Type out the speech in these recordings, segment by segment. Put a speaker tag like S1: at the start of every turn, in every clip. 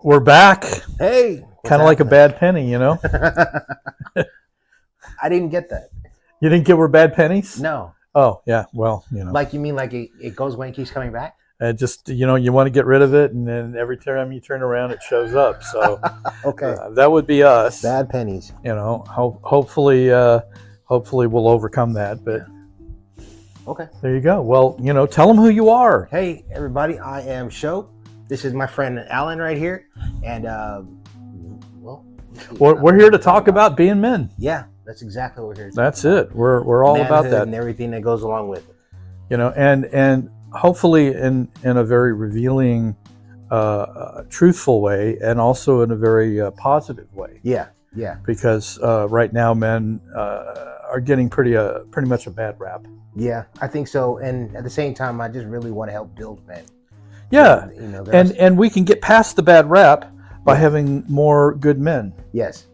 S1: We're back.
S2: Hey,
S1: kind of like a bad penny, you know.
S2: I didn't get that.
S1: You didn't get we're bad pennies?
S2: No.
S1: Oh yeah, well, you know.
S2: Like you mean like it goes away and keeps coming back?
S1: Just you want to get rid of it, and then every time you turn around, it shows up. So
S2: okay,
S1: that would be us.
S2: Bad pennies.
S1: You know, hopefully we'll overcome that. But
S2: okay,
S1: there you go. Well, tell them who you are.
S2: Hey everybody, I am Showe. This is my friend Alan right here, and
S1: we're here to talk about being men.
S2: Yeah, that's exactly what we're here to
S1: That's it. We're all
S2: Manhood
S1: about that
S2: and everything that goes along with it.
S1: And hopefully in a very revealing, truthful way, and also in a very positive way.
S2: Yeah.
S1: Because right now men are getting pretty much a bad rap.
S2: Yeah, I think so. And at the same time, I just really want to help build men.
S1: Yeah, and we can get past the bad rap by having more good men.
S2: Yes.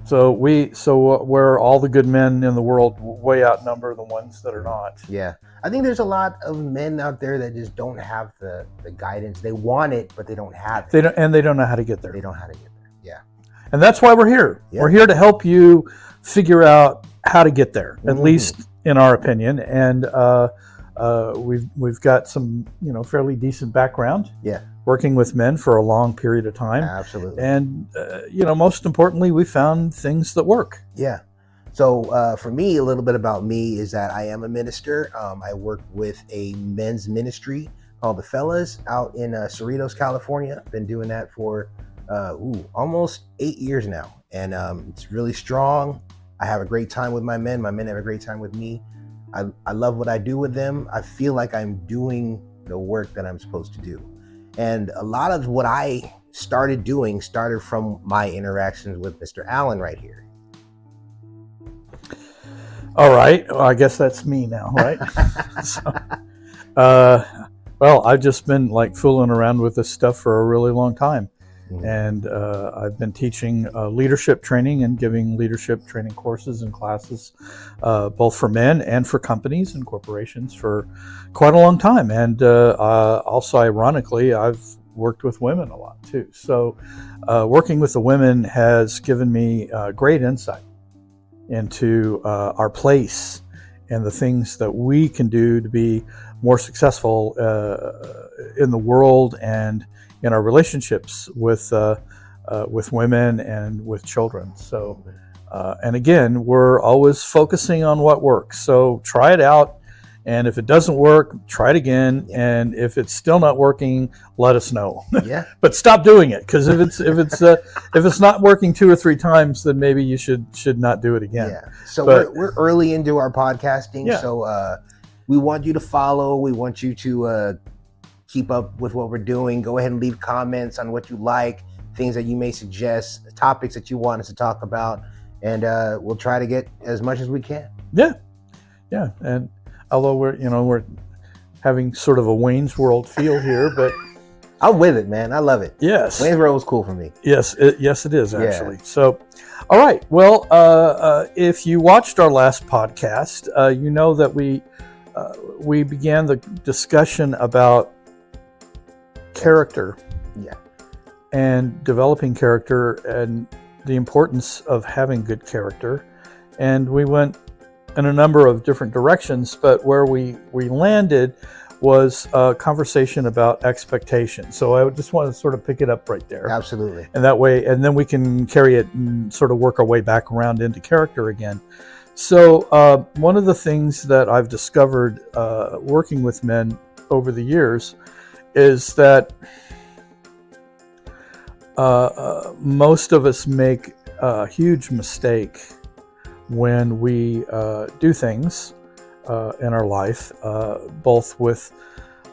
S1: So where all the good men in the world way outnumber the ones that are not.
S2: Yeah, I think there's a lot of men out there that just don't have the guidance. They want it, but they don't have it.
S1: They don't know how to get there.
S2: They don't know how to get there. Yeah,
S1: and that's why we're here. Yeah. We're here to help you figure out how to get there, at least in our opinion. And we've got some fairly decent background.
S2: Yeah.
S1: Working with men for a long period of time.
S2: Absolutely.
S1: And most importantly, we found things that work.
S2: Yeah. So for me, a little bit about me is that I am a minister. I work with a men's ministry called the Fellas out in Cerritos, California. I've been doing that for almost 8 years now, and it's really strong. I have a great time with my men. My men have a great time with me. I love what I do with them. I feel like I'm doing the work that I'm supposed to do. And a lot of what I started from my interactions with Mr. Alan right here.
S1: All right. Well, I guess that's me now, right? Well, I've just been fooling around with this stuff for a really long time. And I've been teaching leadership training and giving leadership training courses and classes, both for men and for companies and corporations for quite a long time. And also, ironically, I've worked with women a lot too. So working with the women has given me great insight into our place and the things that we can do to be more successful in the world and in our relationships with women and with children. So, and again, we're always focusing on what works. So try it out, and if it doesn't work, try it again. And if it's still not working, let us know.
S2: Yeah. But
S1: stop doing it, because if it's not working 2 or 3 times, then maybe you should not do it again.
S2: Yeah. So we're early into our podcasting. Yeah. So we want you to follow. We want you to keep up with what we're doing. Go ahead and leave comments on what you like, things that you may suggest, topics that you want us to talk about, and we'll try to get as much as we can.
S1: Yeah. And although we're having sort of a Wayne's World feel here, but
S2: I'm with it, man. I love it.
S1: Yes,
S2: Wayne's World was cool for me.
S1: Yes, it is actually. Yeah. So, all right. Well, if you watched our last podcast, you know that we began the discussion about character, and developing character, and the importance of having good character. And we went in a number of different directions, but where we landed was a conversation about expectation. So I just want to sort of pick it up right there.
S2: Absolutely.
S1: And that way, and then we can carry it and sort of work our way back around into character again. So one of the things that I've discovered working with men over the years is that most of us make a huge mistake when we do things in our life, both with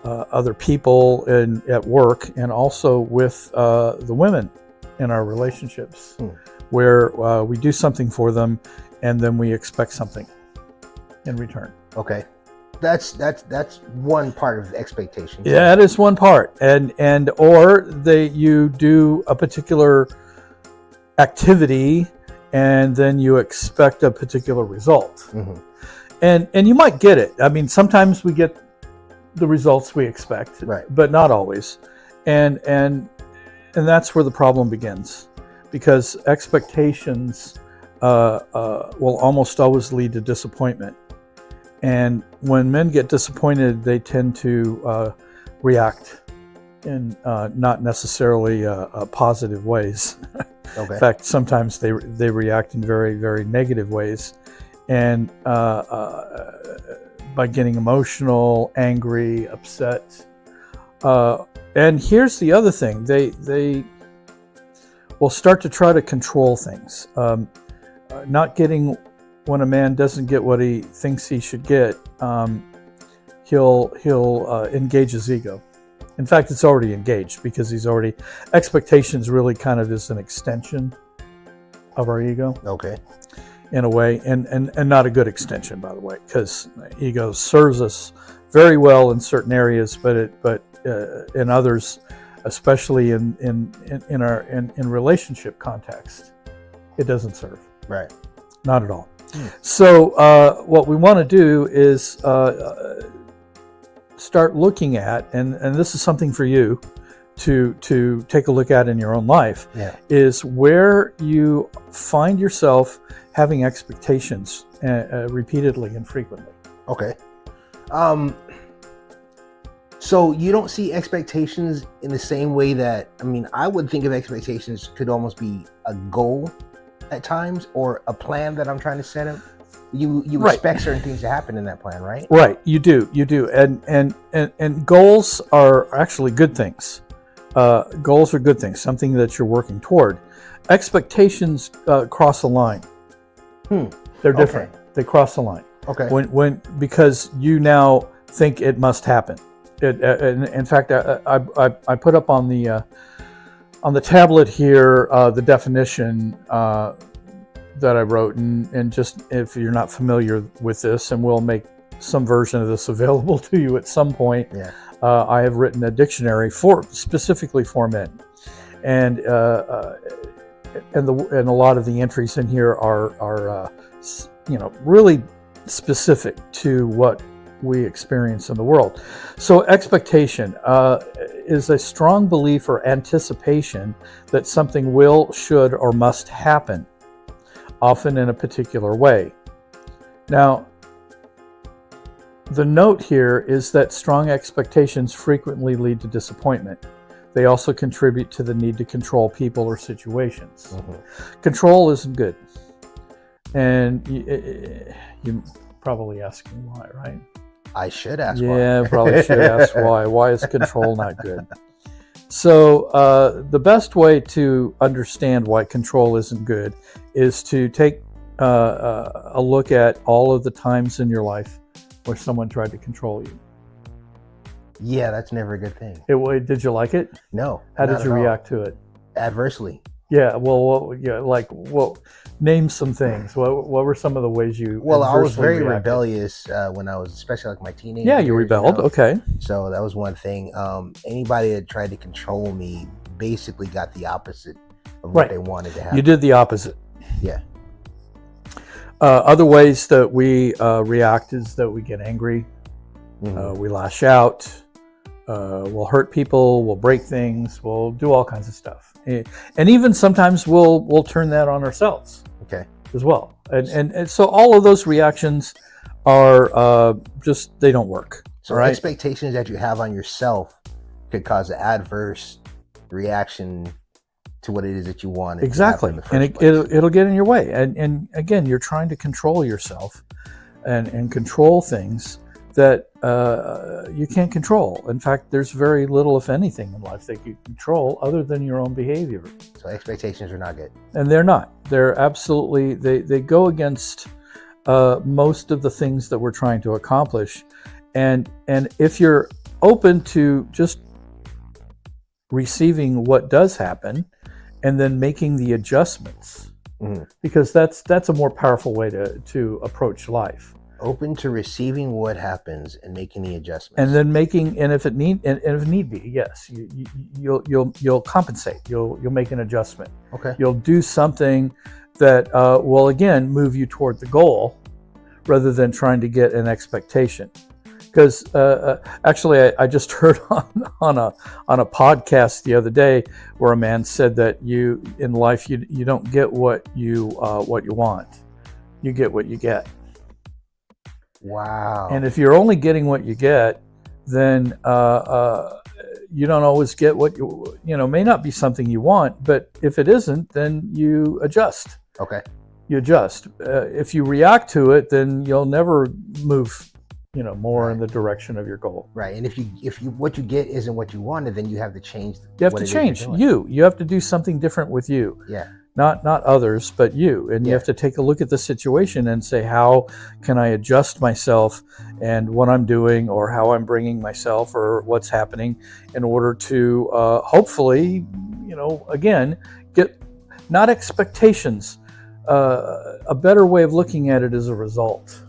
S1: other people at work, and also with the women in our relationships, where we do something for them and then we expect something in return.
S2: Okay. That's one part of the expectation.
S1: Yeah, that is one part, or you do a particular activity and then you expect a particular result, and you might get it. I mean, sometimes we get the results we expect,
S2: right?
S1: But not always, and And that's where the problem begins, because expectations will almost always lead to disappointment. And when men get disappointed, they tend to react in not necessarily positive ways.
S2: Okay.
S1: In fact, sometimes they react in very, very negative ways. And by getting emotional, angry, upset. And here's the other thing. They will start to try to control things. Not getting, when a man doesn't get what he thinks he should get, he'll engage his ego. In fact, it's already engaged, because expectations really kind of is an extension of our ego.
S2: Okay.
S1: In a way, and not a good extension, by the way, because ego serves us very well in certain areas, but in others, especially in relationship context, it doesn't serve.
S2: Right.
S1: Not at all. So what we want to do is start looking at, and this is something for you to take a look at in your own life, is where you find yourself having expectations repeatedly and frequently.
S2: Okay. So you don't see expectations in the same way that, I mean, I would think of expectations could almost be a goal at times, or a plan that I'm trying to set up. You
S1: Right.
S2: expect certain things to happen in that plan, right?
S1: Right, you do, and goals are actually good things. Goals are good things, something that you're working toward. Expectations cross a line. They're different.
S2: Okay.
S1: They cross the line.
S2: Okay.
S1: Because you now think it must happen. In fact, I put up on the tablet here the definition that I wrote, and just if you're not familiar with this, and we'll make some version of this available to you at some point.
S2: Yeah.
S1: I have written a dictionary specifically for men, and a lot of the entries in here are really specific to what we experience in the world. So expectation is a strong belief or anticipation that something will, should, or must happen, often in a particular way. Now, the note here is that strong expectations frequently lead to disappointment. They also contribute to the need to control people or situations. Mm-hmm. Control isn't good. And you probably asking why, right?
S2: I should ask why.
S1: Yeah, probably should ask why. Why is control not good? So the best way to understand why control isn't good is to take a look at all of the times in your life where someone tried to control you.
S2: Yeah, that's never a good thing.
S1: Did you like it?
S2: No.
S1: How did you react to it?
S2: Adversely.
S1: Yeah. Well, name some things. What were some of the ways you?
S2: Well, I was very
S1: reacted?
S2: rebellious when I was, especially like my teenage
S1: Yeah,
S2: years,
S1: you rebelled. Okay.
S2: So that was one thing. Anybody that tried to control me basically got the opposite of what they wanted to happen.
S1: You did the opposite.
S2: Yeah.
S1: Other ways that we react is that we get angry, we lash out, we'll hurt people, we'll break things, we'll do all kinds of stuff, and even sometimes we'll turn that on ourselves.
S2: Okay.
S1: As well, and so all of those reactions are they don't work.
S2: So expectations that you have on yourself could cause an adverse reaction to what it is that you want.
S1: Exactly, and it'll get in your way. And again, you're trying to control yourself and control things that you can't control. In fact, there's very little, if anything, in life that you control other than your own behavior.
S2: So expectations are not good.
S1: And they're not. They're absolutely, they go against most of the things that we're trying to accomplish. And if you're open to just receiving what does happen and then making the adjustments, because that's a more powerful way to approach life.
S2: Open to receiving what happens and making the adjustments,
S1: and then if need be, yes, you'll compensate. You'll make an adjustment.
S2: Okay.
S1: You'll do something that will again move you toward the goal, rather than trying to get an expectation. Because actually, I just heard on a podcast the other day where a man said that in life you don't get what you want, you get what you get.
S2: Wow.
S1: And if you're only getting what you get, then you don't always get what may not be something you want, but if it isn't, then you adjust.
S2: Okay.
S1: You adjust. If you react to it, then you'll never move more in the direction of your goal.
S2: Right. And if you what you get isn't what you wanted, then you have to change.
S1: You have to change. You have to do something different with you.
S2: Yeah.
S1: Not others, but you. And you have to take a look at the situation and say, how can I adjust myself and what I'm doing, or how I'm bringing myself, or what's happening, in order to hopefully, again, get not expectations. A better way of looking at it is a result.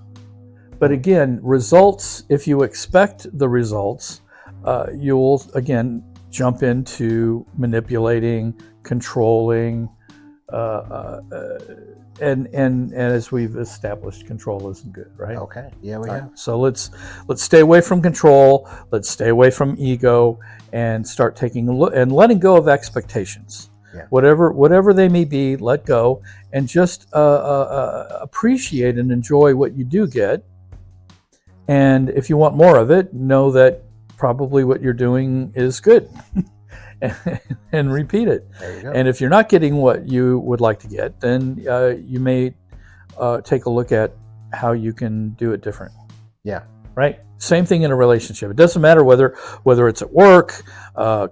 S1: But again, results, if you expect the results, you'll, again, jump into manipulating, controlling, and as we've established, control isn't good, right?
S2: Okay. Yeah, we have.
S1: So let's stay away from control. Let's stay away from ego, and start taking a look and letting go of expectations.
S2: Yeah.
S1: Whatever they may be, let go, and just appreciate and enjoy what you do get. And if you want more of it, know that probably what you're doing is good. And repeat it.
S2: There you go.
S1: And if you're not getting what you would like to get, then you may take a look at how you can do it different.
S2: Yeah.
S1: Right? Same thing in a relationship. It doesn't matter whether it's at work,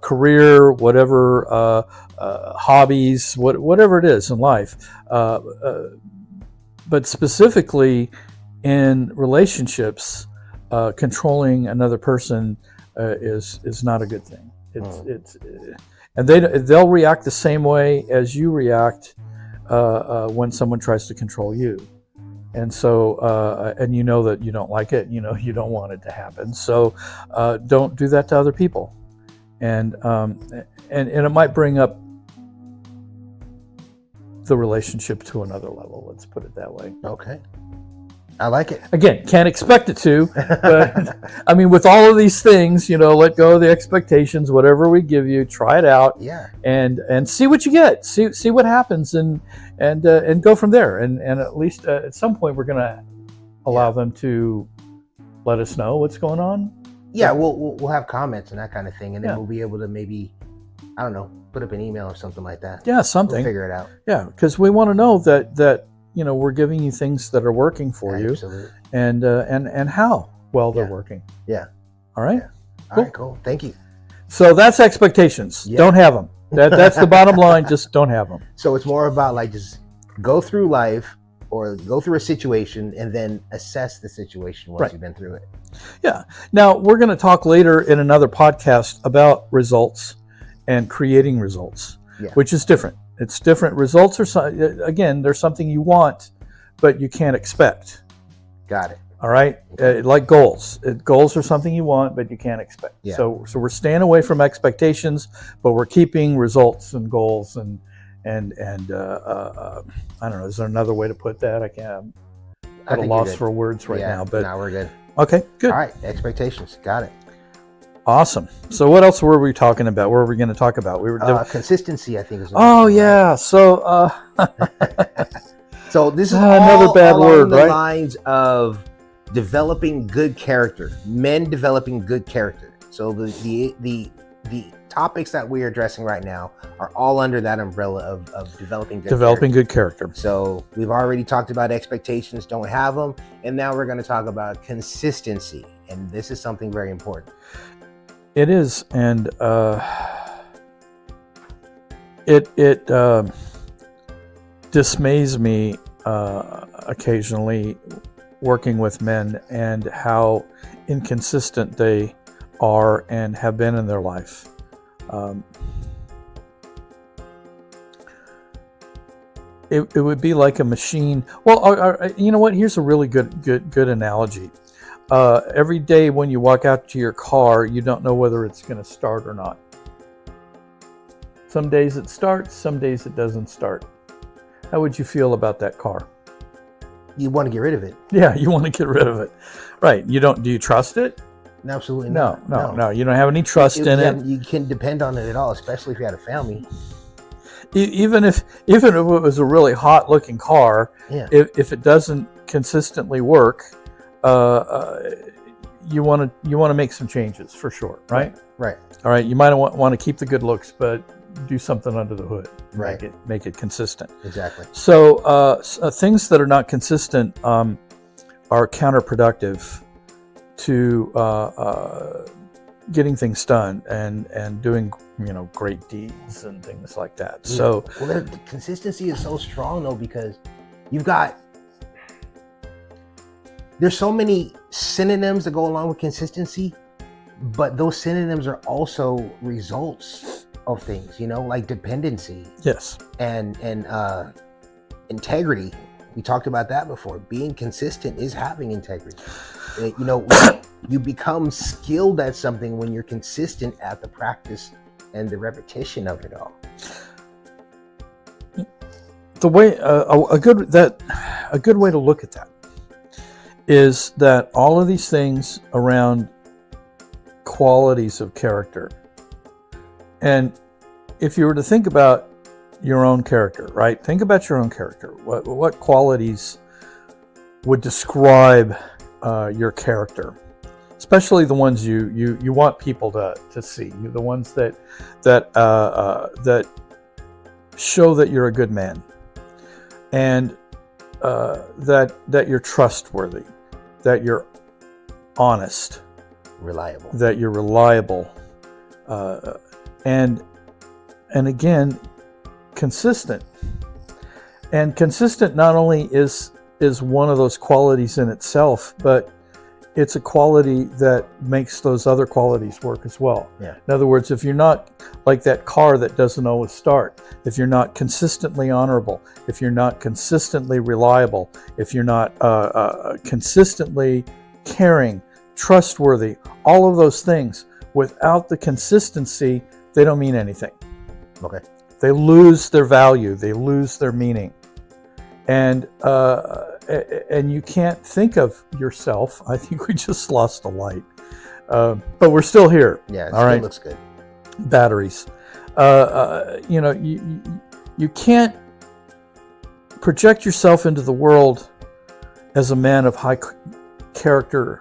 S1: career, whatever, hobbies, whatever it is in life. But specifically in relationships, controlling another person is not a good thing. And they'll react the same way as you react when someone tries to control you. And so, and you know that you don't like it, you don't want it to happen. So don't do that to other people. And it might bring up the relationship to another level. Let's put it that way.
S2: Okay. I like it.
S1: Again, can't expect it to, but I mean, with all of these things, let go of the expectations, whatever we give you, try it out, and see what you get, see what happens, and go from there. And at least at some point, we're going to allow them to let us know what's going on.
S2: Yeah, we'll have comments and that kind of thing, and then we'll be able to maybe, I don't know, put up an email or something like that.
S1: Yeah, something.
S2: We'll figure it out.
S1: Yeah, because we want to know that we're giving you things that are working for you, and how well they're working.
S2: Yeah.
S1: All right.
S2: Yeah. All right. Cool. Thank you.
S1: So that's expectations. Yeah. Don't have them. That's the bottom line. Just don't have them.
S2: So it's more about like just go through life or go through a situation and then assess the situation once you've been through it.
S1: Yeah. Now we're going to talk later in another podcast about results and creating results, which is different. It's different. Results are, again, there's something you want, but you can't expect.
S2: Got it.
S1: All right? Like goals. Goals are something you want, but you can't expect.
S2: Yeah.
S1: So we're staying away from expectations, but we're keeping results and goals and I don't know, is there another way to put that? I can't. I'm at a loss for words right now. But
S2: no, we're good.
S1: Okay, good.
S2: All right, expectations. Got it.
S1: Awesome. So what else were we talking about? What were we going to talk about? We were
S2: consistency, I think.
S1: Yeah. So
S2: so this is
S1: another
S2: all
S1: bad
S2: along
S1: word,
S2: the
S1: right?
S2: lines of developing good character, men developing good character. So the topics that we are addressing right now are all under that umbrella of developing good character. So we've already talked about expectations, don't have them, and now we're going to talk about consistency, and this is something very important.
S1: It is, and it dismays me occasionally working with men and how inconsistent they are and have been in their life. It would be like a machine. Well, you know what? Here's a really good analogy. Every day when you walk out to your car, you don't know whether it's going to start or not. Some days it starts, some days it doesn't start. How would you feel about that car?
S2: You want to get rid of it.
S1: Yeah, you want to get rid of it. Right. Do you trust it?
S2: Absolutely
S1: No,
S2: not.
S1: no. You don't have any trust in it.
S2: You can depend on it at all, especially if you had a family.
S1: Even if it was a really hot looking car,
S2: Yeah.
S1: if it doesn't consistently work, you want to make some changes for sure, right?
S2: Right.
S1: All right. You might want to keep the good looks, but do something under the hood.
S2: Right.
S1: Make it consistent.
S2: Exactly.
S1: So things that are not consistent are counterproductive to getting things done and doing great deeds and things like that.
S2: Yeah.
S1: So
S2: the consistency is so strong though, because there's so many synonyms that go along with consistency, but those synonyms are also results of things, like dependency.
S1: Yes.
S2: And integrity. We talked about that before. Being consistent is having integrity. You become skilled at something when you're consistent at the practice and the repetition of it all.
S1: The way a good way to look at that is that all of these things around qualities of character, and if you were to think about your own character, right? Think about your own character. What qualities would describe your character, especially the ones you want people to see, the ones that show that you're a good man, and that you're trustworthy, that you're honest,
S2: reliable,
S1: that you're reliable, and again, consistent. And consistent not only is one of those qualities in itself, but it's a quality that makes those other qualities work as well.
S2: Yeah.
S1: In other words, if you're not like that car that doesn't always start, if you're not consistently honorable, if you're not consistently reliable, if you're not consistently caring, trustworthy, all of those things, without the consistency, they don't mean anything.
S2: Okay.
S1: They lose their value. They lose their meaning. And you can't think of yourself. I think we just lost a light, but we're still here.
S2: Yeah, it
S1: all
S2: still
S1: right.
S2: Looks good.
S1: Batteries. You can't project yourself into the world as a man of high character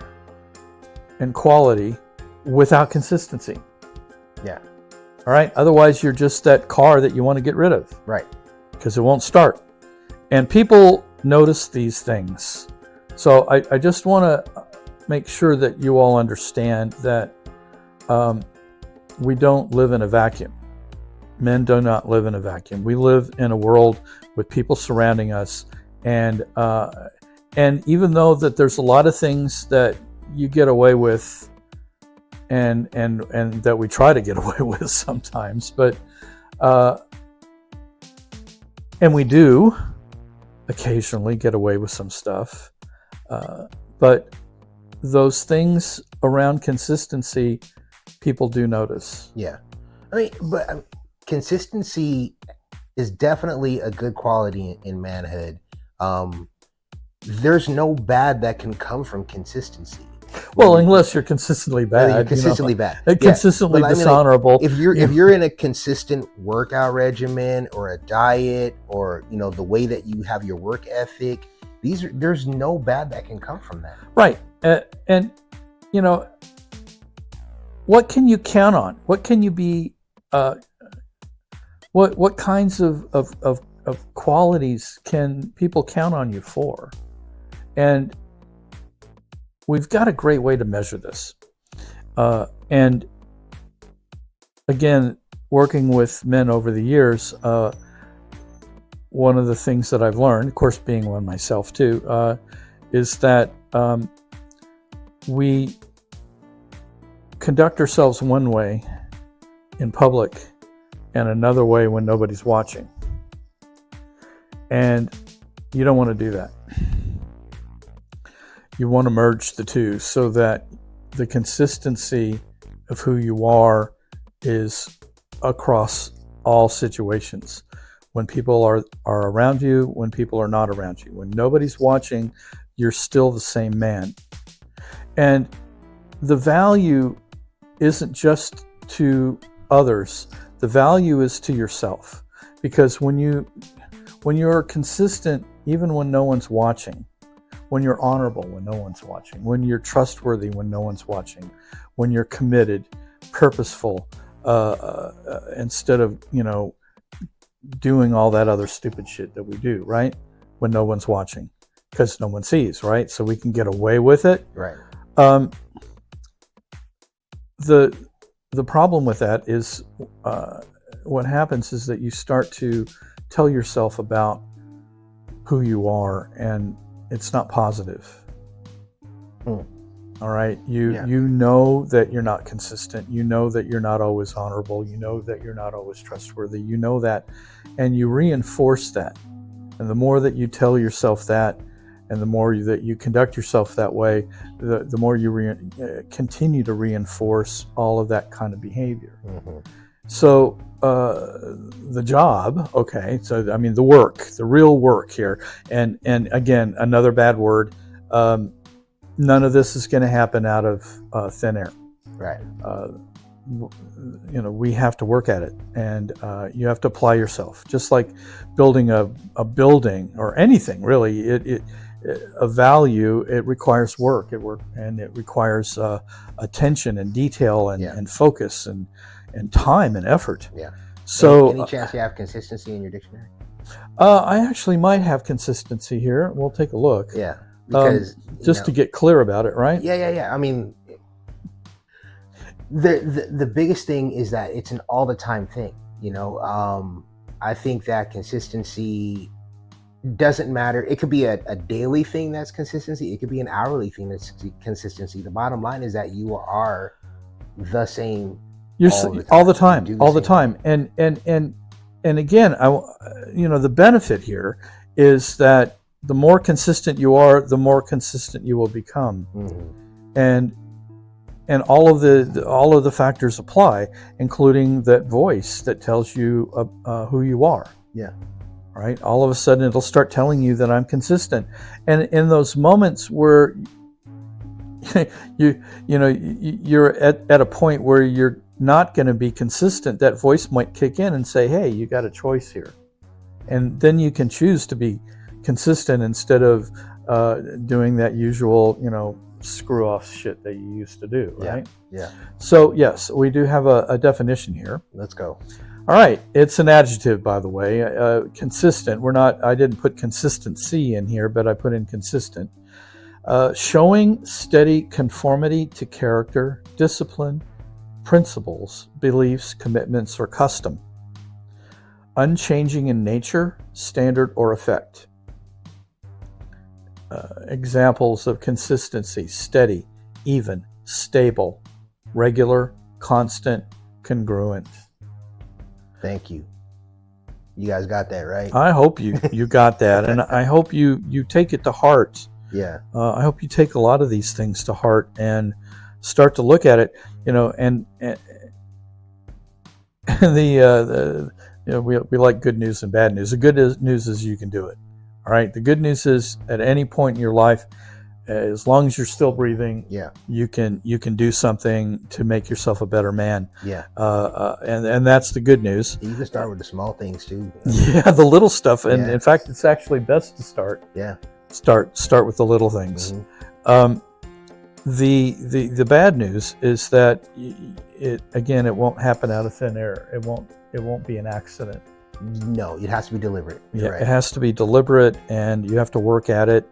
S1: and quality without consistency.
S2: Yeah.
S1: All right. Otherwise, you're just that car that you want to get rid of.
S2: Right.
S1: Because it won't start. And people notice these things. So I just want to make sure that you all understand that we don't live in a vacuum. Men do not live in a vacuum. We live in a world with people surrounding us. And even though that there's a lot of things that you get away with and that we try to get away with sometimes, but and we do occasionally get away with some stuff, but those things around consistency, people do notice.
S2: Yeah, but consistency is definitely a good quality in manhood. There's no bad that can come from consistency.
S1: Well, unless you're consistently bad.
S2: You're consistently bad.
S1: Consistently dishonorable.
S2: If you're in a consistent workout regimen or a diet, or the way that you have your work ethic, there's no bad that can come from that.
S1: Right. And what can you count on? What can you be? What kinds of qualities can people count on you for? And we've got a great way to measure this. And again, working with men over the years, one of the things that I've learned, of course being one myself too, is that we conduct ourselves one way in public and another way when nobody's watching. And you don't want to do that. You want to merge the two so that the consistency of who you are is across all situations, when people are around you, when people are not around you. When nobody's watching, you're still the same man. And the value isn't just to others. The value is to yourself. Because when you're consistent, even when no one's watching, when you're honorable when no one's watching, when you're trustworthy when no one's watching, when you're committed, purposeful, instead of, doing all that other stupid shit that we do, right? When no one's watching, because no one sees, right? So we can get away with it.
S2: Right.
S1: The problem with that is what happens is that you start to tell yourself about who you are, and it's not positive. All right. You know that you're not consistent. You know that you're not always honorable. You know that you're not always trustworthy. You know that, and you reinforce that. And the more that you tell yourself that, and the more that you conduct yourself that way, the more you continue to reinforce all of that kind of behavior. So the job, okay, so I mean the work, the real work here, and again, another bad word, none of this is going to happen out of thin air.
S2: Right.
S1: We have to work at it, and you have to apply yourself. Just like building a building or anything, really, a value, it requires work. And it requires attention and detail and focus and time and effort.
S2: Yeah.
S1: So,
S2: any chance you have consistency in your dictionary?
S1: I actually might have consistency here. We'll take a look.
S2: Yeah. Because
S1: just to get clear about it, right?
S2: Yeah. I mean, the biggest thing is that it's an all the time thing. I think that consistency doesn't matter. It could be a daily thing that's consistency. It could be an hourly thing that's consistency. The bottom line is that you are the same.
S1: You're all the time. And again, the benefit here is that the more consistent you are, the more consistent you will become. And all of the factors apply, including that voice that tells you who you are.
S2: Yeah.
S1: Right. All of a sudden, it'll start telling you that I'm consistent. And in those moments where you're at a point where you're not going to be consistent, that voice might kick in and say, "Hey, you got a choice here," and then you can choose to be consistent instead of doing that usual, screw off shit that you used to do, right?
S2: Yeah.
S1: So yes, we do have a definition here.
S2: Let's go.
S1: All right, it's an adjective, by the way. Consistent. I didn't put consistency in here, but I put in consistent. Showing steady conformity to character, discipline, principles, beliefs, commitments, or custom. Unchanging in nature, standard, or effect. Examples of consistency: steady, even, stable, regular, constant, congruent.
S2: Thank you. You guys got that right.
S1: I hope you got that, and I hope you take it to heart.
S2: Yeah.
S1: I hope you take a lot of these things to heart and start to look at it. And we like good news and bad news. The good news is you can do it. All right. The good news is at any point in your life, as long as you're still breathing, you can do something to make yourself a better man. Yeah. And that's the good news.
S2: You can start with the small things too.
S1: Yeah, the little stuff. And in fact, it's actually best to start.
S2: Yeah.
S1: Start with the little things. The bad news is that it won't happen out of thin air. It won't be an accident.
S2: No, it has to be deliberate.
S1: It has to be deliberate, and you have to work at it.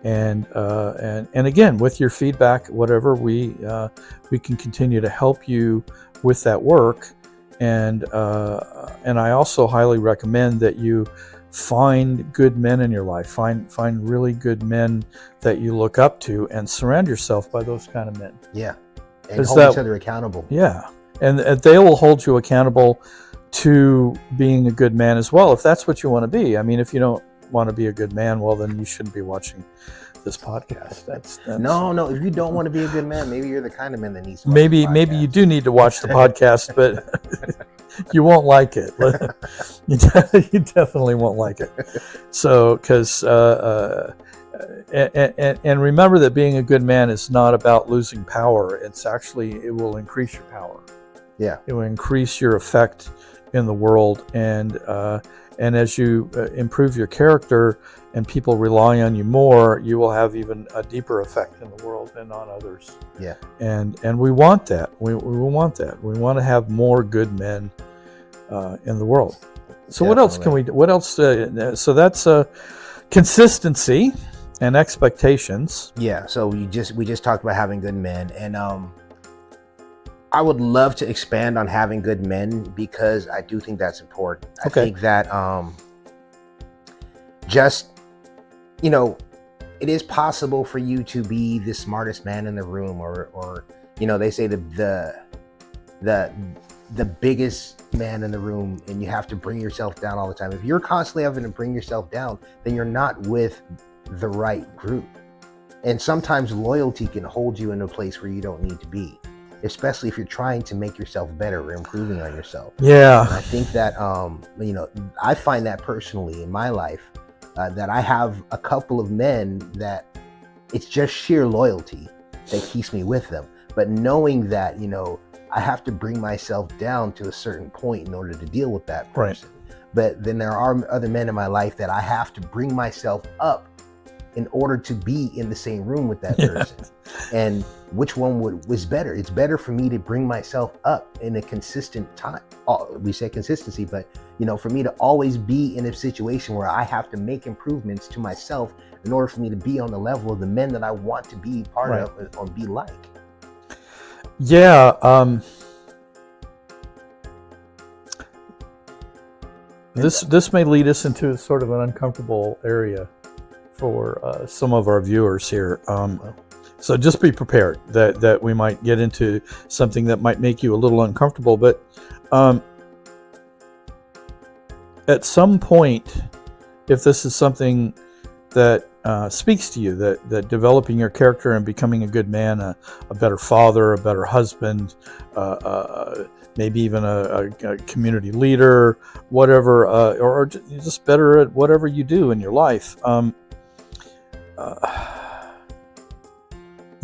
S1: And again, with your feedback, whatever, we can continue to help you with that work. And I also highly recommend that you find good men in your life. Find really good men that you look up to, and surround yourself by those kind of men.
S2: Yeah, and hold each other accountable.
S1: Yeah, and they will hold you accountable to being a good man as well, if that's what you want to be. I mean, if you don't want to be a good man, well, then you shouldn't be watching this podcast. That's
S2: no. If you don't want to be a good man, maybe you're the kind of man that needs to watch
S1: maybe you do need to watch the podcast, but You won't like it. You definitely won't like it. So, because and remember that being a good man is not about losing power. It's actually, it will increase your power.
S2: Yeah.
S1: It will increase your effect in the world, and as you improve your character and people rely on you more, you will have even a deeper effect in the world and on others.
S2: Yeah.
S1: And we want that. We want that. We want to have more good men in the world. So what else can we do? What else? So that's consistency and expectations.
S2: Yeah. So we just talked about having good men, and I would love to expand on having good men, because I do think that's important. I think that just, you know, it is possible for you to be the smartest man in the room, or you know, they say the biggest man in the room, and you have to bring yourself down all the time. If you're constantly having to bring yourself down, then you're not with the right group. And sometimes loyalty can hold you in a place where you don't need to be, especially if you're trying to make yourself better or improving on yourself.
S1: Yeah.
S2: And I think that, you know, I find that personally in my life, that I have a couple of men that it's just sheer loyalty that keeps me with them. But knowing that, you know, I have to bring myself down to a certain point in order to deal with that person. Right. But then there are other men in my life that I have to bring myself up in order to be in the same room with that person. And which one was better? It's better for me to bring myself up in a consistent time. We say consistency, but you know, for me to always be in a situation where I have to make improvements to myself in order for me to be on the level of the men that I want to be part of or be like.
S1: Yeah. This may lead us into sort of an uncomfortable area for some of our viewers here. So just be prepared that we might get into something that might make you a little uncomfortable. But at some point, if this is something that speaks to you, that developing your character and becoming a good man, a better father, a better husband, maybe even a community leader, whatever, or just better at whatever you do in your life,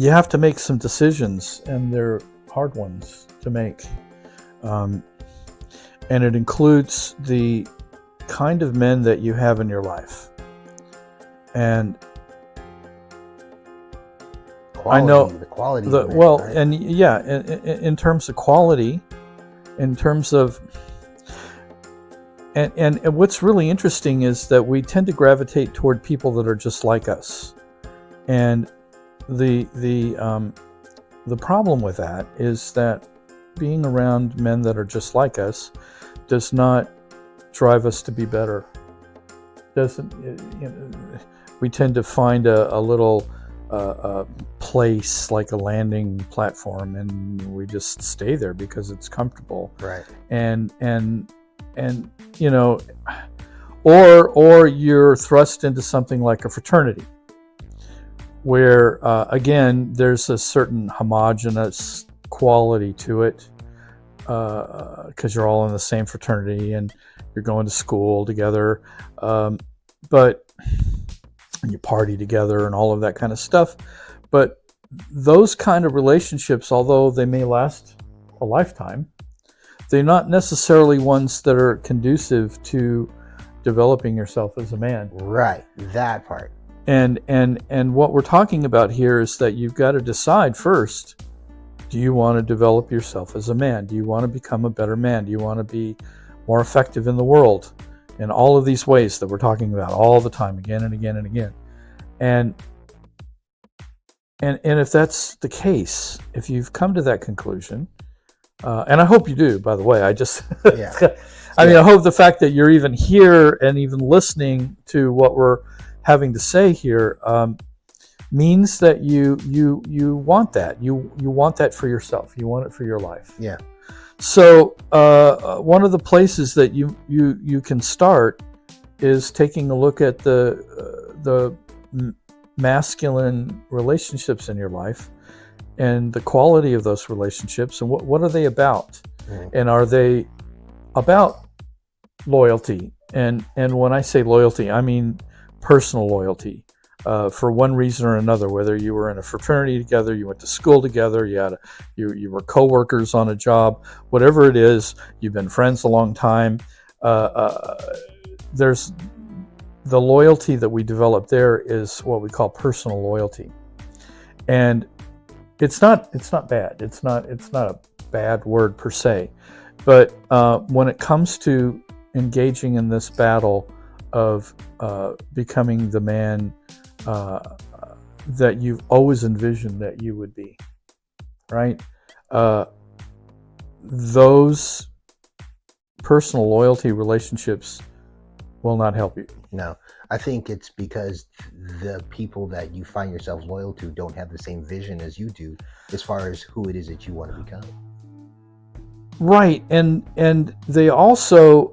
S1: you have to make some decisions, and they're hard ones to make. And it includes the kind of men that you have in your life. And
S2: quality,
S1: I know
S2: the quality.
S1: Right? And yeah, in terms of quality, in terms of, and what's really interesting is that we tend to gravitate toward people that are just like us, and the problem with that is that being around men that are just like us does not drive us to be better. We tend to find a little place, like a landing platform, and we just stay there because it's comfortable.
S2: Right.
S1: And you know, or you're thrust into something like a fraternity, where again there's a certain homogeneous quality to it, because you're all in the same fraternity and you're going to school together, but you party together and all of that kind of stuff. But those kind of relationships, although they may last a lifetime, they're not necessarily ones that are conducive to developing yourself as a man.
S2: Right, that part.
S1: And what we're talking about here is that you've got to decide first, do you want to develop yourself as a man? Do you want to become a better man? Do you want to be more effective in the world in all of these ways that we're talking about all the time, again and again and again? And if that's the case, if you've come to that conclusion, and I hope you do, by the way, I just, I mean, I hope the fact that you're even here and even listening to what we're having to say here means that you want that. You want that for yourself. You want it for your life.
S2: Yeah.
S1: So one of the places that you can start is taking a look at the masculine relationships in your life and the quality of those relationships, and what are they about? Mm-hmm. And are about loyalty. And when I say loyalty, I mean personal loyalty. For one reason or another, whether you were in a fraternity together, you went to school together, you were co-workers on a job, whatever it is, you've been friends a long time. There's the loyalty that we develop there is what we call personal loyalty, and it's not bad. It's not a bad word per se, but when it comes to engaging in this battle of becoming the man that you've always envisioned that you would be, right? Those personal loyalty relationships will not help you.
S2: No, I think it's because the people that you find yourselves loyal to don't have the same vision as you do as far as who it is that you want to become.
S1: Right, and they also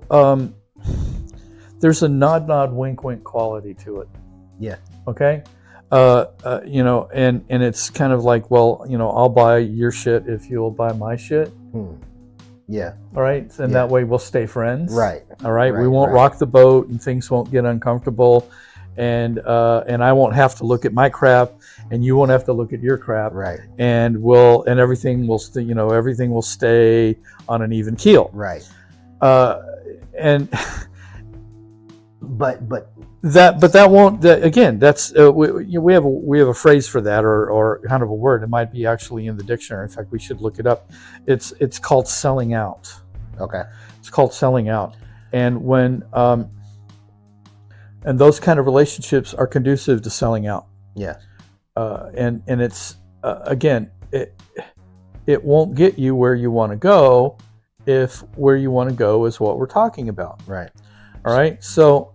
S1: there's a nod, wink, quality to it.
S2: Yeah.
S1: Okay. And it's kind of like, well, I'll buy your shit if you'll buy my shit.
S2: Yeah.
S1: All right. And that way we'll stay friends.
S2: Right.
S1: All right. We won't rock the boat and things won't get uncomfortable. And I won't have to look at my crap and you won't have to look at your crap.
S2: Right.
S1: And everything will everything will stay on an even keel.
S2: Right.
S1: And
S2: but
S1: that won't. Again, that's we have a phrase for that, or kind of a word. It might be actually in the dictionary. In fact, we should look it up. It's called selling out.
S2: Okay.
S1: It's called selling out, and when and those kind of relationships are conducive to selling out.
S2: Yeah.
S1: And it's again, it won't get you where you want to go if where you want to go is what we're talking about.
S2: Right.
S1: All right. So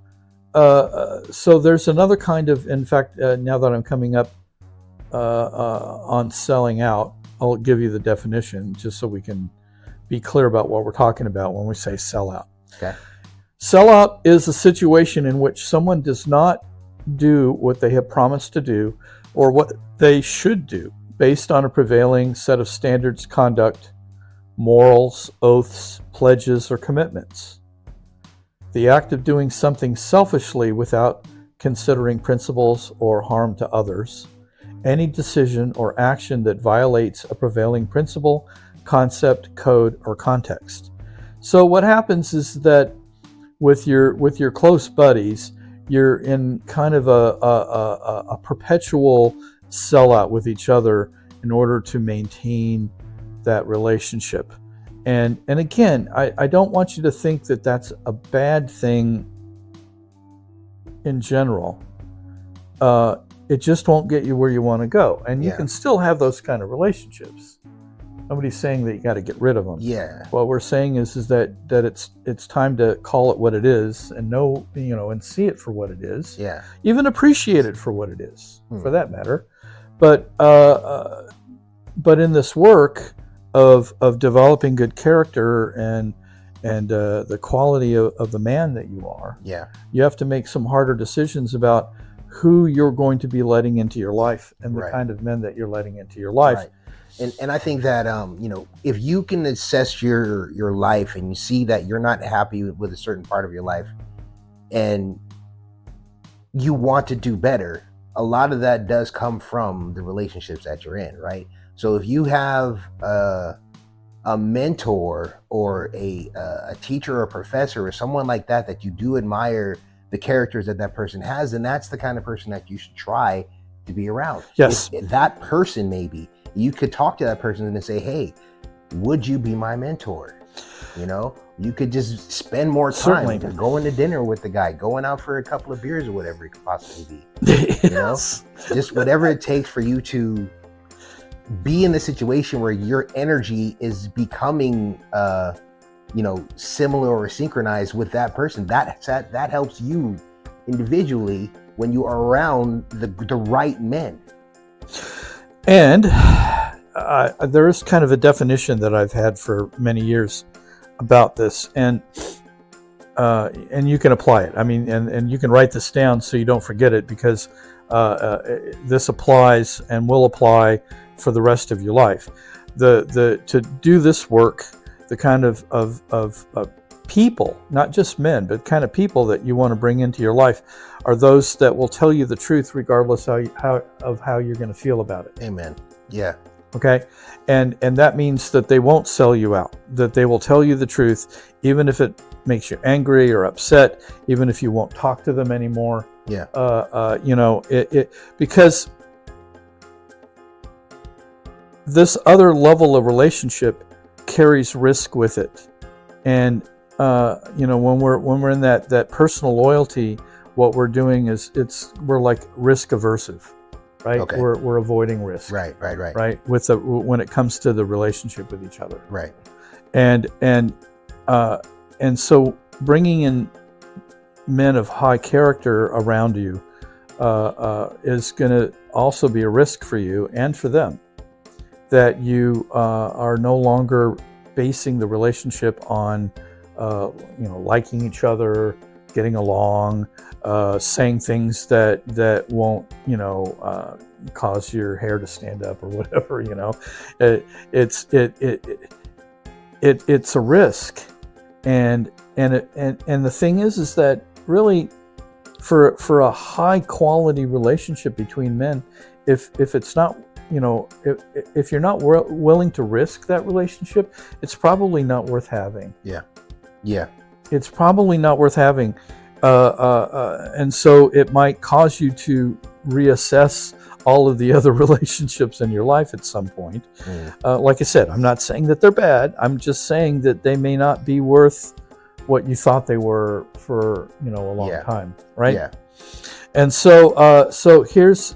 S1: there's another kind of, in fact, now that I'm coming up on selling out, I'll give you the definition just so we can be clear about what we're talking about when we say sell out.
S2: Okay.
S1: Sell out is a situation in which someone does not do what they have promised to do or what they should do based on a prevailing set of standards, conduct, morals, oaths, pledges, or commitments. The act of doing something selfishly without considering principles or harm to others. Any decision or action that violates a prevailing principle, concept, code, or context. So what happens is that with your close buddies, you're in kind of a perpetual sellout with each other in order to maintain that relationship. And again, I don't want you to think that that's a bad thing in general. It just won't get you where you want to go. And you can still have those kind of relationships. Nobody's saying that you got to get rid of them.
S2: Yeah.
S1: What we're saying is that it's time to call it what it is and know, and see it for what it is.
S2: Yeah.
S1: Even appreciate it for what it is, for that matter. But in this work of developing good character and the quality of the man that you are, you have to make some harder decisions about who you're going to be letting into your life and the kind of men that you're letting into your life.
S2: Right. And I think that if you can assess your life and you see that you're not happy with a certain part of your life and you want to do better, a lot of that does come from the relationships that you're in, right? So if you have a mentor or a teacher or a professor or someone like that you do admire the characters that person has, then that's the kind of person that you should try to be around.
S1: Yes.
S2: If that person, maybe you could talk to that person and say, hey, would you be my mentor? You could just spend more time going to dinner with the guy, going out for a couple of beers or whatever it could possibly be. Just whatever it takes for you to be in the situation where your energy is becoming similar or synchronized with that person. That helps you individually when you are around the right men.
S1: And there is kind of a definition that I've had for many years about this, and you can apply it. I mean, and you can write this down so you don't forget it, because this applies and will apply for the rest of your life. To do this work, the kind of people, not just men, but kind of people that you want to bring into your life are those that will tell you the truth regardless of how you're going to feel about it.
S2: Amen. Yeah.
S1: Okay. And that means that they won't sell you out, that they will tell you the truth, even if it makes you angry or upset, even if you won't talk to them anymore.
S2: Yeah.
S1: Because this other level of relationship carries risk with it. And, when we're in that personal loyalty, what we're doing is we're like risk aversive. Right,
S2: okay.
S1: We're avoiding risk.
S2: Right.
S1: When it comes to the relationship with each other.
S2: Right.
S1: And so bringing in men of high character around you is going to also be a risk for you and for them. That you are no longer basing the relationship on liking each other, getting along, saying things that won't, cause your hair to stand up or whatever. It's a risk, and the thing is that really, for a high quality relationship between men, if it's not, if you're not willing to risk that relationship, it's probably not worth having.
S2: Yeah.
S1: It's probably not worth having. And so it might cause you to reassess all of the other relationships in your life at some point. Like I said, I'm not saying that they're bad. I'm just saying that they may not be worth what you thought they were for, a long time. Right.
S2: Yeah.
S1: And so here's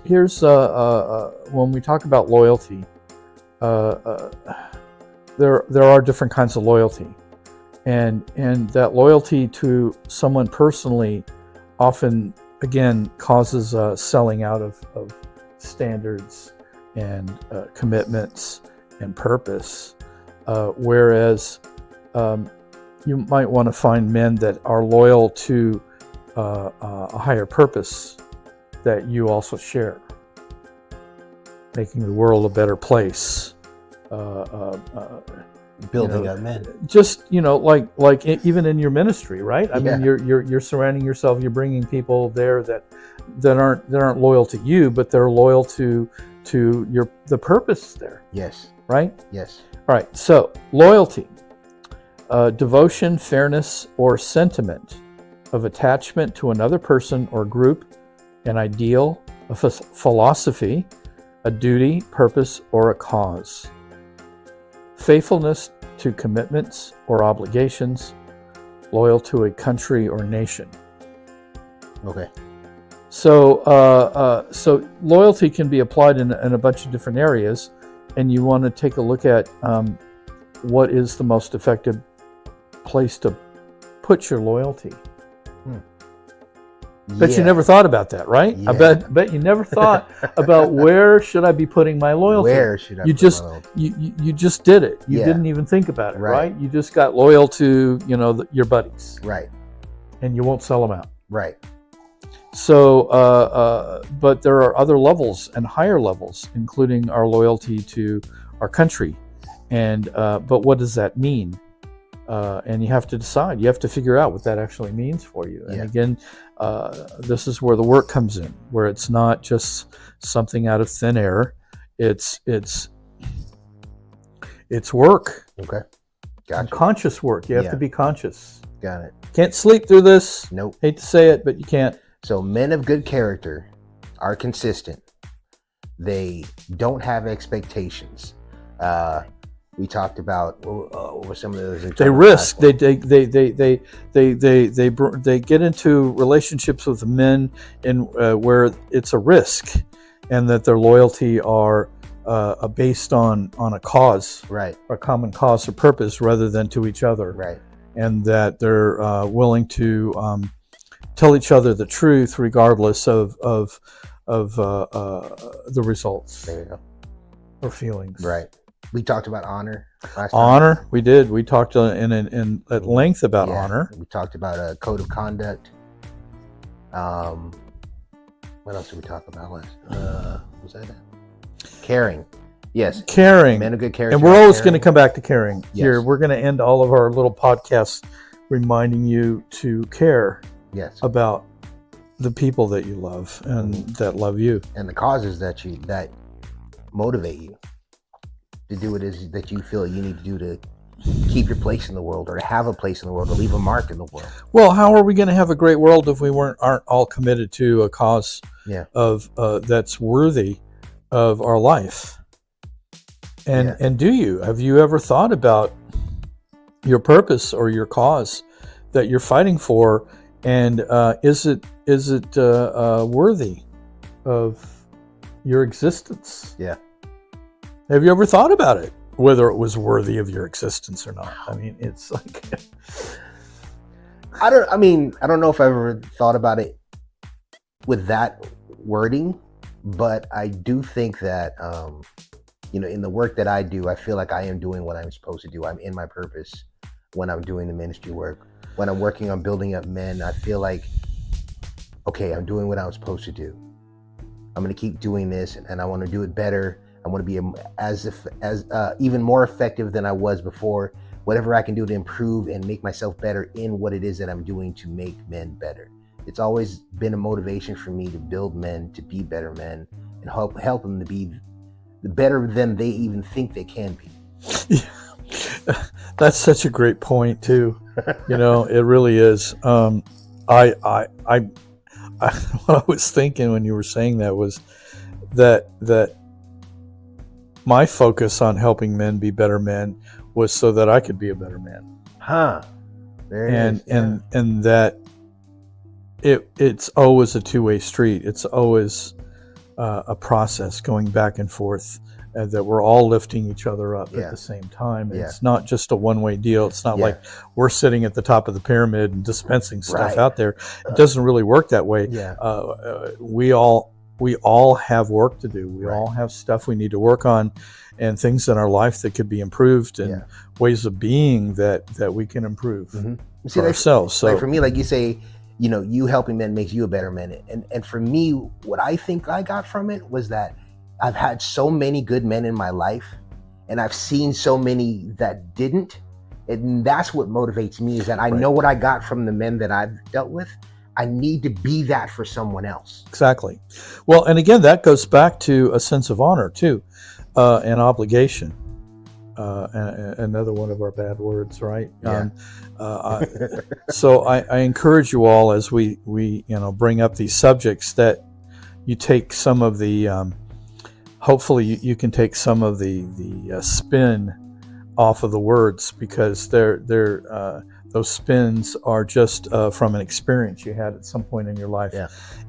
S1: when we talk about loyalty, there are different kinds of loyalty. And that loyalty to someone personally often, again, causes selling out of standards and commitments and purpose. Whereas you might want to find men that are loyal to a higher purpose that you also share, making the world a better place.
S2: Building up men.
S1: Just like even in your ministry, right? I mean, you're surrounding yourself. You're bringing people there that aren't loyal to you, but they're loyal to the purpose there.
S2: Yes.
S1: Right.
S2: Yes.
S1: All right. So loyalty, devotion, fairness, or sentiment of attachment to another person or group, an ideal, a philosophy, a duty, purpose, or a cause. Faithfulness to commitments or obligations, loyal to a country or nation.
S2: Okay.
S1: So loyalty can be applied in a bunch of different areas, and you want to take a look at what is the most effective place to put your loyalty. Bet you never thought about that, right? Yeah. I bet you never thought about where should I be putting my loyalty.
S2: Where should I?
S1: You just did it. You didn't even think about it, right? You just got loyal to your buddies,
S2: right?
S1: And you won't sell them out,
S2: right?
S1: So, but there are other levels and higher levels, including our loyalty to our country, and but what does that mean? And you have to decide. You have to figure out what that actually means for you. And again, this is where the work comes in, where it's not just something out of thin air. It's work.
S2: Okay. Gotcha.
S1: Conscious work. You have to be conscious.
S2: Got it.
S1: Can't sleep through this.
S2: Nope.
S1: Hate to say it, but you can't.
S2: So men of good character are consistent. They don't have expectations. We talked about what were some of those.
S1: They risk. They get into relationships with men where it's a risk, and that their loyalty are based on a cause,
S2: right,
S1: a common cause or purpose, rather than to each other,
S2: right,
S1: and that they're willing to tell each other the truth regardless of the results.
S2: There you go.
S1: Or feelings,
S2: right. We talked about honor last time.
S1: Honor, we did. We talked at length about honor.
S2: We talked about a code of conduct. What else did we talk about last? Was that it? Caring. Yes.
S1: Caring.
S2: Men of good character.
S1: And we're always going to come back to caring. Yes. Here, we're going to end all of our little podcasts reminding you to care
S2: Yes.
S1: about the people that you love and that love you,
S2: and the causes that motivate you to do what it is that you feel you need to do to keep your place in the world, or to have a place in the world, or leave a mark in the world.
S1: Well, how are we going to have a great world if we aren't all committed to a cause of that's worthy of our life? And have you ever thought about your purpose or your cause that you're fighting for, and is it worthy of your existence?
S2: Yeah.
S1: Have you ever thought about it, whether it was worthy of your existence or not? I mean, it's like
S2: I don't know if I ever thought about it with that wording, but I do think that in the work that I do, I feel like I am doing what I'm supposed to do. I'm in my purpose when I'm doing the ministry work. When I'm working on building up men, I feel like, okay, I'm doing what I'm supposed to do. I'm going to keep doing this, and I want to do it better. I want to be as even more effective than I was before. Whatever I can do to improve and make myself better in what it is that I'm doing to make men better. It's always been a motivation for me to build men, to be better men, and help them to be the better than they even think they can be.
S1: Yeah. That's such a great point too. It really is. What I was thinking when you were saying that was that my focus on helping men be better men was so that I could be a better man.
S2: There it is.
S1: And that it's always a two-way street. It's always a process going back and forth, and that we're all lifting each other up at the same time. It's not just a one-way deal. It's not like we're sitting at the top of the pyramid and dispensing stuff out there. It doesn't really work that way. We all have work to do. We all have stuff we need to work on, and things in our life that could be improved, and ways of being that we can improve for ourselves. So,
S2: like for me, like you say, you helping men makes you a better man. And for me, what I think I got from it was that I've had so many good men in my life, and I've seen so many that didn't. And that's what motivates me, is that I know what I got from the men that I've dealt with. I need to be that for someone else.
S1: Exactly. Well, and again, that goes back to a sense of honor too, and obligation. Another one of our bad words, right? So I encourage you all, as we bring up these subjects, that you take some of the hopefully you can take some of the spin off of the words, because those spins are just from an experience you had at some point in your life,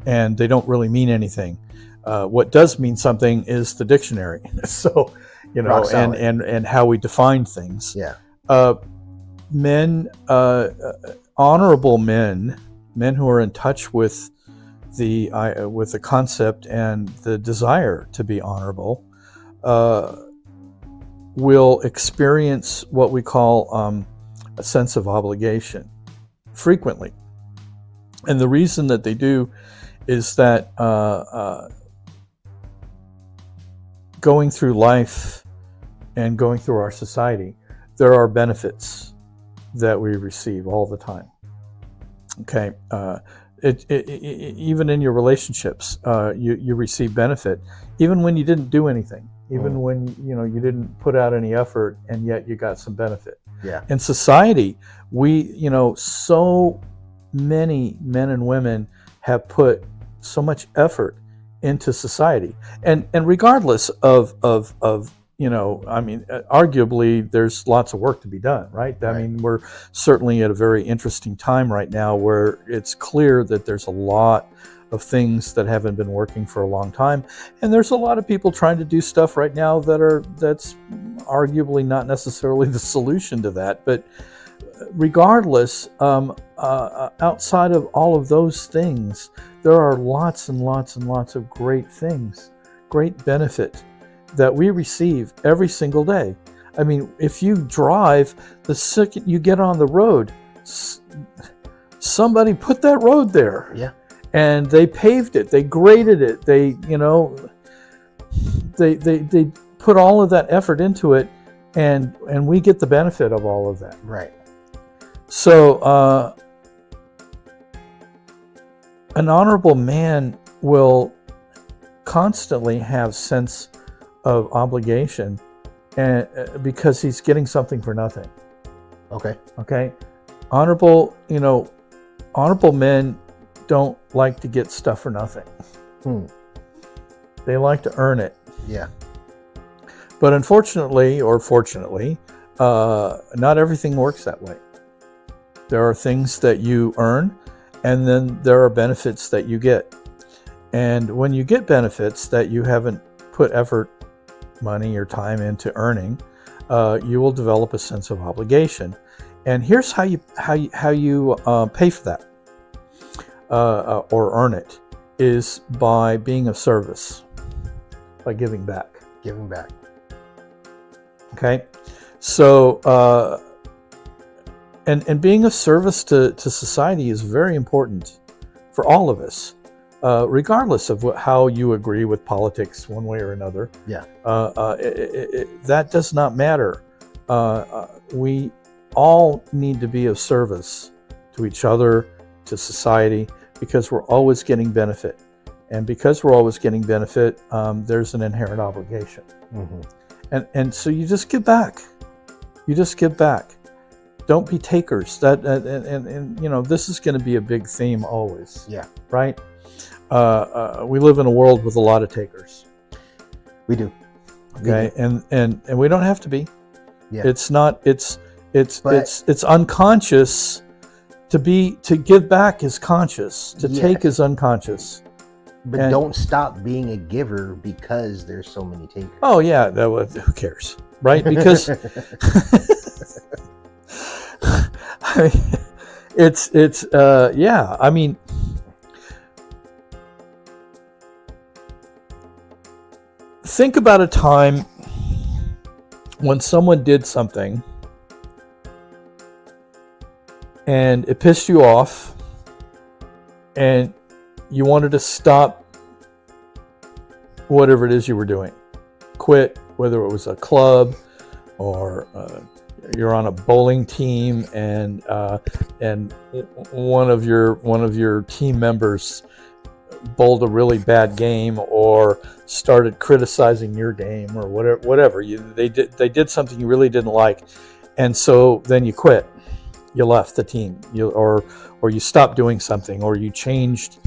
S1: and they don't really mean anything. What does mean something is the dictionary. So, and how we define things. Men, honorable men who are in touch with the concept and the desire to be honorable, will experience what we call a sense of obligation frequently. And the reason that they do is that going through life and going through our society, there are benefits that we receive all the time. Okay, even in your relationships, you receive benefit, even when you didn't do anything, even when you didn't put out any effort, and yet you got some benefit. In society, so many men and women have put so much effort into society, and regardless of arguably there's lots of work to be done, right? I mean, we're certainly at a very interesting time right now where it's clear that there's a lot of things that haven't been working for a long time, and there's a lot of people trying to do stuff right now that's arguably not necessarily the solution to that. But regardless, outside of all of those things, there are lots and lots and lots of great things, great benefit that we receive every single day. I mean, if you drive, the second you get on the road, somebody put that road there. And they paved it, they graded it, they put all of that effort into it, and we get the benefit of all of that. So an honorable man will constantly have sense of obligation, and because he's getting something for nothing. Okay. Honorable men don't like to get stuff for nothing. They like to earn it.
S2: Yeah.
S1: But unfortunately, or fortunately, not everything works that way. There are things that you earn, and then there are benefits that you get. And when you get benefits that you haven't put effort, money, or time into earning, you will develop a sense of obligation. And here's how you pay for that or earn it, is by being of service, by giving back.
S2: Giving back.
S1: Okay, so and being of service to society is very important for all of us, regardless of how you agree with politics one way or another.
S2: Yeah.
S1: That does not matter. We all need to be of service to each other, to society, because we're always getting benefit. And because we're always getting benefit, there's an inherent obligation. And so you just give back. You just give back. Don't be takers. And this is going to be a big theme always.
S2: Yeah.
S1: Right? We live in a world with a lot of takers.
S2: We do.
S1: Okay. And we don't have to be.
S2: Yeah.
S1: It's not. It's unconscious. To give back is conscious. To take is unconscious.
S2: But don't stop being a giver because there's so many takers.
S1: Oh yeah, who cares, right? Because yeah. I mean, think about a time when someone did something and it pissed you off, and you wanted to stop whatever it is you were doing, quit, whether it was a club or you're on a bowling team, and one of your team members bowled a really bad game or started criticizing your game or whatever. They did something you really didn't like, and so then you quit. You left the team, or you stopped doing something, or you changed.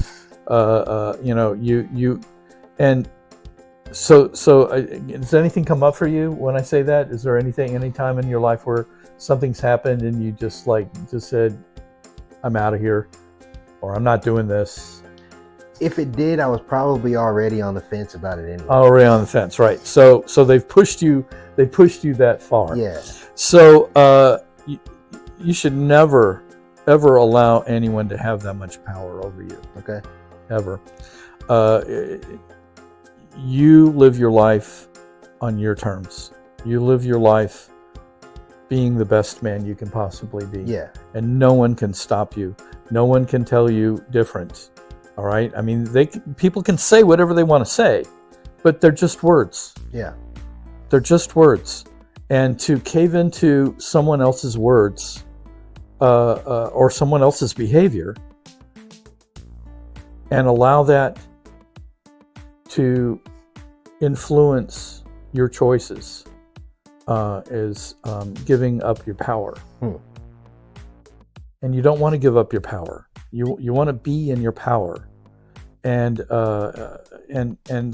S1: And so does anything come up for you when I say that? Is there any time in your life where something's happened and you just said, I'm out of here, or I'm not doing this?
S2: If it did, I was probably already on the fence about it anyway.
S1: Already on the fence, right? So they've pushed you that far.
S2: Yeah.
S1: So you should never ever allow anyone to have that much power over you.
S2: Okay.
S1: Ever. You live your life on your terms. You live your life being the best man you can possibly be.
S2: Yeah.
S1: And no one can stop you. No one can tell you different. All right? I mean, people can say whatever they want to say, but they're just words.
S2: Yeah.
S1: They're just words. And to cave into someone else's words or someone else's behavior and allow that to influence your choices is giving up your power. And you don't want to give up your power. You want to be in your power, and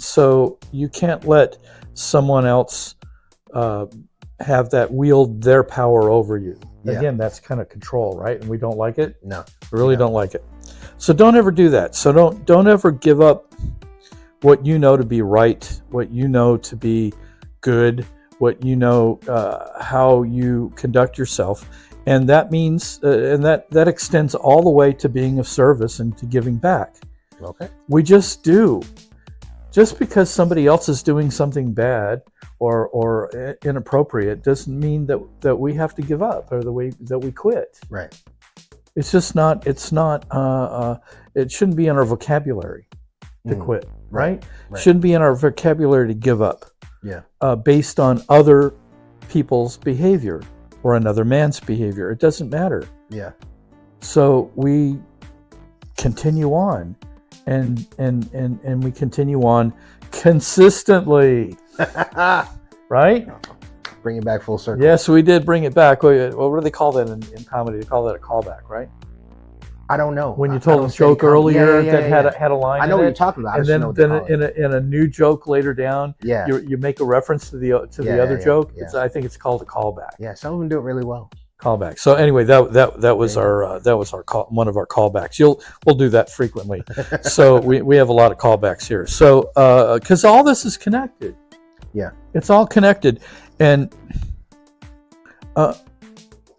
S1: so you can't let someone else have that wield their power over you.
S2: Yeah.
S1: Again, that's kind of control, right? And we don't like it.
S2: No,
S1: we really don't like it. So don't ever do that. So don't ever give up what you know to be right, what you know to be good, what you know how you conduct yourself. And that means, and that extends all the way to being of service and to giving back.
S2: Okay. We
S1: just do. Just because somebody else is doing something bad or inappropriate doesn't mean that we have to give up or that we quit.
S2: Right.
S1: It's just not. It's not. It shouldn't be in our vocabulary to quit. Right? Shouldn't be in our vocabulary to give up.
S2: Yeah.
S1: Based on other people's behavior or another man's behavior. It doesn't matter.
S2: Yeah.
S1: So we continue on, and we continue on consistently, right?
S2: Bring it back full circle.
S1: Yes, we did bring it back. What do they call that in comedy? They call that a callback, right?
S2: I don't know.
S1: When you told a joke earlier that had a line.
S2: I know
S1: in
S2: what
S1: it,
S2: you're talking about.
S1: And then in a new joke later down, you make a reference to the other joke.
S2: Yeah.
S1: I think it's called a callback.
S2: Yeah, some of them do it really well.
S1: Callback. So anyway, that was our one of our callbacks. We'll do that frequently. So we have a lot of callbacks here. So because all this is connected.
S2: Yeah,
S1: it's all connected, and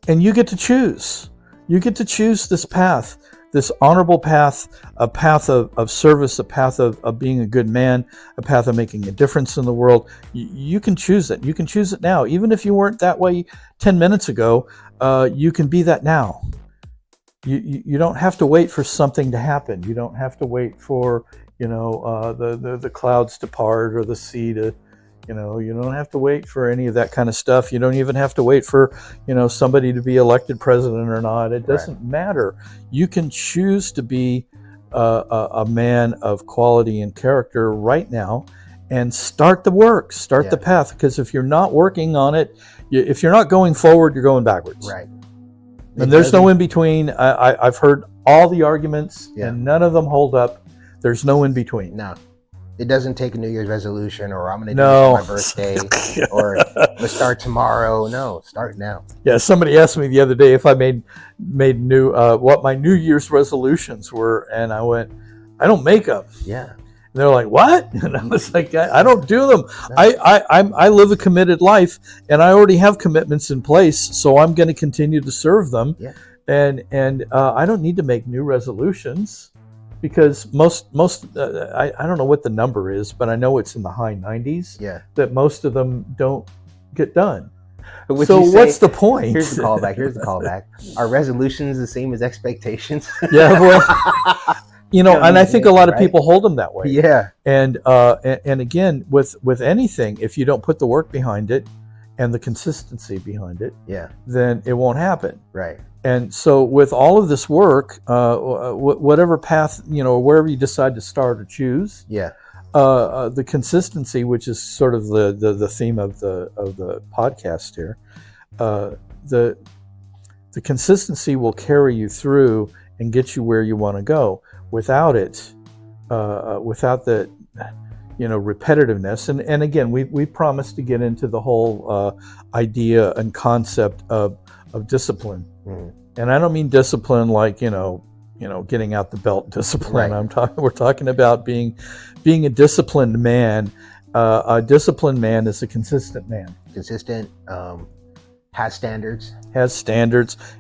S1: you get to choose. You get to choose this path, this honorable path, a path of service, a path of being a good man, a path of making a difference in the world. You can choose it. You can choose it now. Even if you weren't that way 10 minutes ago, you can be that now. You don't have to wait for something to happen. You don't have to wait for, the clouds to part or the sea to, you don't have to wait for any of that kind of stuff. You don't even have to wait for, somebody to be elected president or not. It doesn't matter. You can choose to be a man of quality and character right now and start the work, start the path. Because if you're not working on it, if you're not going forward, you're going backwards.
S2: Right.
S1: And there's no in between. I've heard all the arguments and none of them hold up. There's no in between.
S2: No. It doesn't take a New Year's resolution or I'm going to do it for my birthday or let's start tomorrow. No, start now.
S1: Yeah, somebody asked me the other day if I made new what my New Year's resolutions were, and I went, I don't make them.
S2: Yeah.
S1: And they're like, what? And I was like, I don't do them. No. I live a committed life, and I already have commitments in place, so I'm going to continue to serve them.
S2: Yeah.
S1: And I don't need to make new resolutions. Because most I don't know what the number is, but I know it's in the high 90s.
S2: Yeah. That
S1: most of them don't get done. So what's the point?
S2: Here's the callback. Are resolutions the same as expectations?
S1: Yeah. Well, and I think a lot of people hold them that way.
S2: Yeah.
S1: And again, with anything, if you don't put the work behind it and the consistency behind it, then it won't happen.
S2: Right.
S1: And so with all of this work, whatever path, wherever you decide to start or choose, the consistency, which is sort of the theme of the podcast here, the consistency will carry you through and get you where you want to go. Without it, without the repetitiveness, and again, we promised to get into the whole idea and concept of discipline. And I don't mean discipline like getting out the belt discipline.
S2: Right.
S1: We're talking about being a disciplined man. A disciplined man is a consistent man.
S2: Consistent, has standards,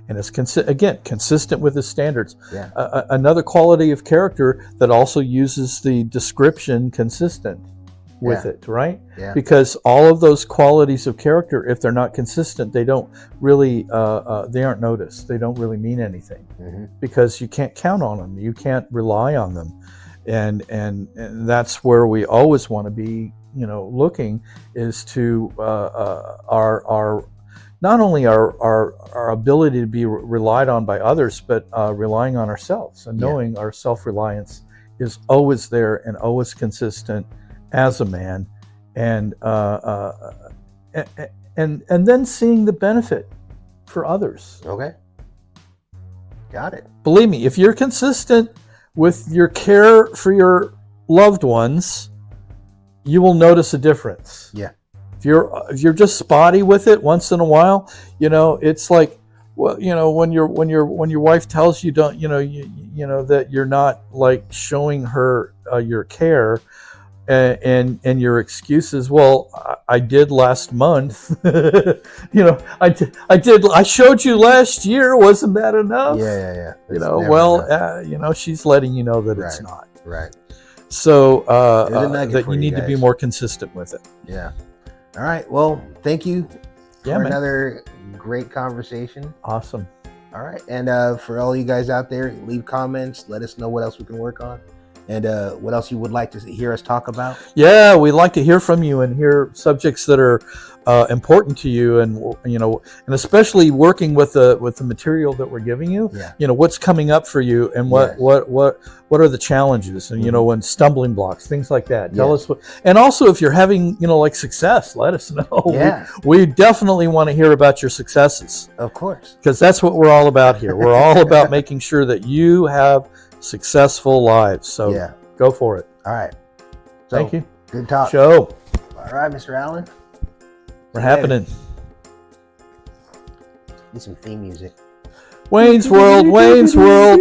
S1: and is consistent with his standards.
S2: Yeah.
S1: Another quality of character that also uses the description consistent with it, right?
S2: Yeah.
S1: Because all of those qualities of character, if they're not consistent, they don't really, they aren't noticed. They don't really mean anything because you can't count on them. You can't rely on them. And that's where we always want to be, looking is to our not only our ability to be relied on by others, but relying on ourselves and knowing our self-reliance is always there and always consistent as a man, and then seeing the benefit for others.
S2: Okay. Got it.
S1: Believe me, if you're consistent with your care for your loved ones, you will notice a difference.
S2: Yeah.
S1: If you're just spotty with it once in a while, it's like, well, when your wife tells you don't, that you're not like showing her your care, and your excuses. Well, I did last month. I showed you last year. Wasn't that enough?
S2: Yeah.
S1: She's letting you know that it's not.
S2: Right.
S1: So that you need to be more consistent with it.
S2: Yeah. All right. Well, thank you for another great conversation.
S1: Awesome.
S2: All right. And for all you guys out there, leave comments. Let us know what else we can work on. And what else you would like to hear us talk about?
S1: Yeah, we'd like to hear from you and hear subjects that are important to you, and and especially working with the material that we're giving you.
S2: Yeah.
S1: What's coming up for you, and what are the challenges, and and stumbling blocks, things like that. Tell us what, and also if you're having like success, let us know.
S2: Yeah.
S1: We definitely want to hear about your successes.
S2: Of course.
S1: Because that's what we're all about here. We're all about making sure that you have successful lives. So go for it.
S2: All right. So,
S1: thank you.
S2: Good talk.
S1: Show.
S2: All right, Mr. Allen.
S1: We're happening.
S2: Need some theme music.
S1: Wayne's World, Wayne's World.